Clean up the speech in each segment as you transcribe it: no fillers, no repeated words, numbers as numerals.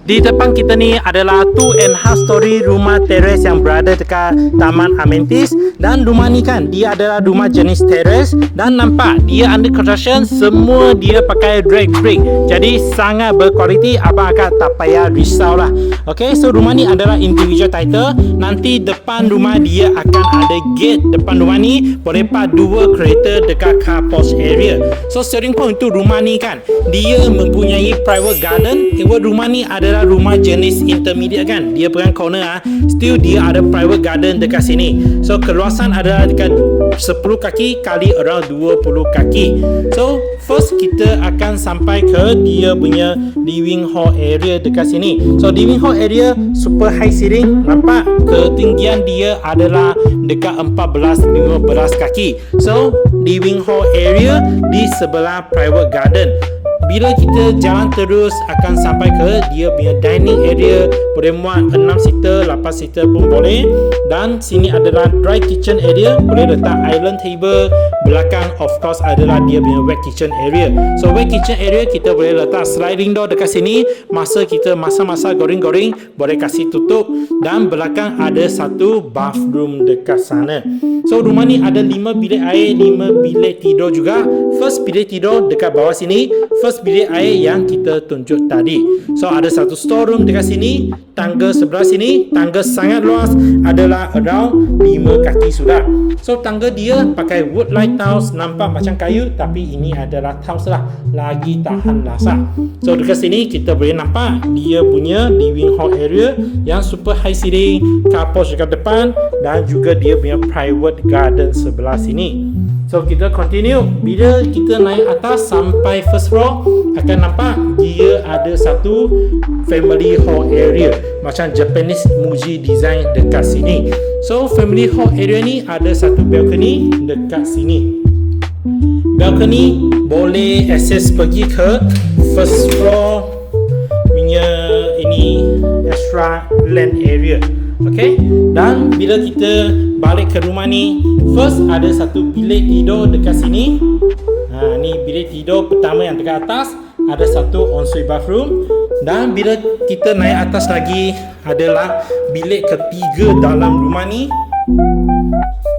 Di depan kita ni adalah 2.5 story rumah teres yang berada dekat Taman Amentis. Dan rumah ni kan, dia adalah rumah jenis teres. Dan nampak dia under construction, semua dia pakai drag brick. Jadi sangat berkualiti, abang akan tak payah risau lah. Okay, so rumah ni adalah individual title. Nanti depan rumah dia akan ada gate. Depan rumah ni boleh park 2 kereta dekat car porch area. So selling point untuk rumah ni kan, dia mempunyai private garden. Keyword rumah ni adalah rumah jenis intermediate kan, dia pegang corner still dia ada private garden dekat sini. So keluasan adalah dekat 10 kaki kali around 20 kaki. So first kita akan sampai ke dia punya living hall area dekat sini. So living hall area super high ceiling, nampak ketinggian dia adalah dekat 14-15 kaki. So living hall area di sebelah private garden. Bila kita jalan terus akan sampai ke dia punya dining area, boleh muat 6 seater, 8 seater pun boleh. Dan sini adalah dry kitchen area, boleh letak island table. Belakang of course adalah dia punya wet kitchen area. So wet kitchen area kita boleh letak sliding door dekat sini. Masa kita masak-masak goreng-goreng boleh kasih tutup. Dan belakang ada satu bathroom dekat sana. So rumah ni ada 5 bilik air, 5 bilik tidur juga. First bilik tidur dekat bawah sini, first bilik air yang kita tunjuk tadi. So ada satu storeroom dekat sini, tangga sebelah sini, tangga sangat luas, adalah around 5 kaki sudah. So tangga dia pakai woodline tiles, nampak macam kayu tapi ini adalah tiles lah, lagi tahan lasak. So dekat sini kita boleh nampak dia punya living hall area yang super high ceiling, car porch dekat depan dan juga dia punya private garden sebelah sini. So kita continue. Bila kita naik atas sampai first floor, akan nampak dia ada satu family hall area macam Japanese Muji design dekat sini. So family hall area ni ada satu balcony dekat sini. Balcony boleh access pergi ke first floor punya ini extra land area. Okay, dan bila kita balik ke rumah ni, first ada satu bilik tidur dekat sini. Ni bilik tidur pertama yang dekat atas, ada satu ensuite bathroom. Dan bila kita naik atas lagi adalah bilik ketiga dalam rumah ni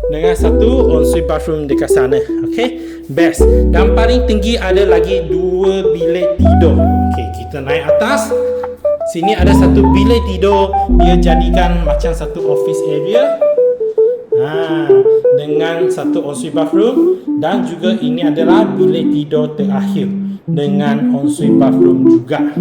dengan satu ensuite bathroom dekat sana. Okay, best. Dan paling tinggi ada lagi 2 bilik tidur. Okay, kita naik atas. Sini ada satu bilik tidur, dia jadikan macam satu office area dengan satu ensuite bathroom. Dan juga ini adalah bilik tidur terakhir dengan ensuite bathroom juga.